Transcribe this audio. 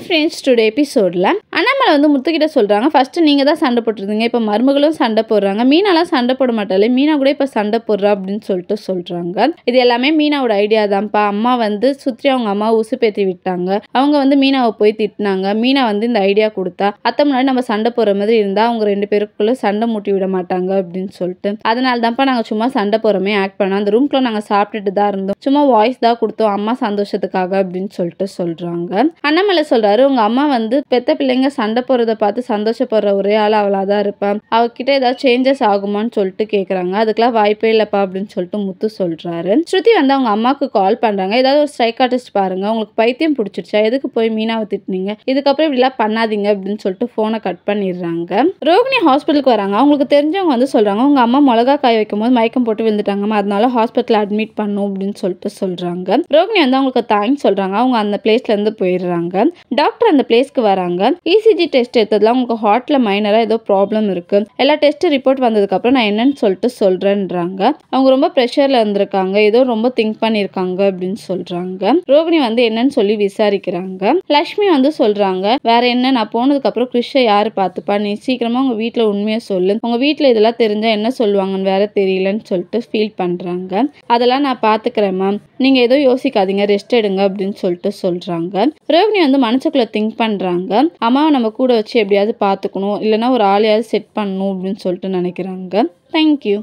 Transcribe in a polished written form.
Friends, today எபிசோடில் அண்ணாமலை வந்து முத்துக்கிட்ட சொல்கிறாங்க, ஃபஸ்ட்டு நீங்கள் தான் சண்டை போட்டுருந்தீங்க, இப்போ மருமகளும் சண்டை போடுறாங்க, மீனாலாம் சண்டை போட மாட்டாலே, மீனா கூட இப்போ சண்டை போடுறா அப்படின்னு சொல்கிறாங்க. இது எல்லாமே மீனாவோட ஐடியா தான்ப்பா. அம்மா வந்து சுற்றி அவங்க அம்மா உசுப்பேற்றி விட்டாங்க. அவங்க வந்து மீனாவை போய் திட்டினாங்க. மீனா வந்து இந்த ஐடியா கொடுத்தா, அத்தை முன்னாடி நம்ம சண்டை போடுற மாதிரி இருந்தால் அவங்க ரெண்டு பேருக்குள்ளே சண்டை மூட்டி விட மாட்டாங்க அப்படின்னு சொல்லிட்டு, அதனால தான்ப்பா நாங்கள் சும்மா சண்டை போகிறோமே ஆக்ட் பண்ணோம். அந்த ரூம்குள்ளே நாங்கள் சாப்பிட்டுட்டு தான் இருந்தோம், சும்மா வாய்ஸ் தான் கொடுத்தோம் அம்மா சந்தோஷத்துக்காக அப்படின்னு சொல்கிறாங்க. அண்ணாமலை சொல்றாரு, உங்க அம்மா வந்து பெத்த பிள்ளைங்க சண்டை போறதை பார்த்து சந்தோஷப்படுற ஒரே ஆள் அவளாதான் இருப்பா, அவகிட்ட ஏதாவது சேஞ்சஸ் ஆகுமான்னு சொல்லிட்டு கேக்குறாங்க. அதுக்கெல்லாம் வாய்ப்பே இல்லப்பா அப்படின்னு சொல்லிட்டு முத்து சொல்றாரு. ஸ்ருதி வந்து அவங்க அம்மாவுக்கு கால் பண்றாங்க, ஏதாவது ஒரு சைக்காட்டிஸ்ட் பாருங்க, உங்களுக்கு பைத்தியம் பிடிச்சிருச்சா, எதுக்கு போய் மீனாவை திட்டினீங்க, இதுக்கப்புறம் இப்படிலாம் பண்ணாதீங்க அப்படின்னு சொல்லிட்டு போனை கட் பண்ணிடுறாங்க. ரோகிணி ஹாஸ்பிட்டலுக்கு வராங்க. அவங்களுக்கு தெரிஞ்சவங்க வந்து சொல்றாங்க, உங்க அம்மா மிளகா காய வைக்கும் போது மயக்கம் போட்டு விழுந்துட்டாங்கம்மா, அதனால ஹாஸ்பிட்டல் அட்மிட் பண்ணும் அப்படின்னு சொல்றாங்க. ரோகிணி வந்து அவங்களுக்கு தேங்க்ஸ் சொல்றாங்க. அவங்க அந்த பிளேஸ்ல இருந்து போயிடுறாங்க. டாக்டர் அந்த பிளேஸ்க்கு வராங்க. இசிஜி டெஸ்ட் எடுத்ததுல உங்களுக்கு ஹார்ட்ல மைனரா ஏதோ ப்ராப்ளம் இருக்கு, எல்லா டெஸ்ட் ரிப்போர்ட் வந்ததுக்கு அப்புறம் நான் என்னன்னு சொல்லிட்டு சொல்றேன்றாங்க. அவங்க ரொம்ப ப்ரெஷர்ல இருந்திருக்காங்க, ஏதோ ரொம்ப திங்க் பண்ணிருக்காங்க அப்படின்னு சொல்றாங்க. ரோகிணி வந்து என்னன்னு சொல்லி விசாரிக்கிறாங்க. லட்சுமி வந்து சொல்றாங்க, வேற என்ன, நான் போனதுக்கு அப்புறம் கிறிஷை யாரு பாத்துப்பா, நீ சீக்கிரமா உங்க வீட்டுல உண்மையை சொல்லு, உங்க வீட்டுல இதெல்லாம் தெரிஞ்சா என்ன சொல்லுவாங்கன்னு வேற தெரியலன்னு சொல்லிட்டு ஃபீல் பண்றாங்க. அதெல்லாம் நான் பாத்துக்கிறேன் மேம், நீங்க ஏதோ யோசிக்காதீங்க, ரெஸ்ட் எடுங்க அப்படின்னு சொல்லிட்டு சொல்றாங்க. ரோகிணி வந்து மனசுக்குள்ள திங்க் பண்றாங்க, அம்மாவை நம்ம கூட வச்சு எப்படியாவது பாத்துக்கணும், இல்லைன்னா ஒரு ஆளையாவது செட் பண்ணணும் அப்படின்னு சொல்லிட்டு நினைக்கிறாங்க. தேங்க்யூ.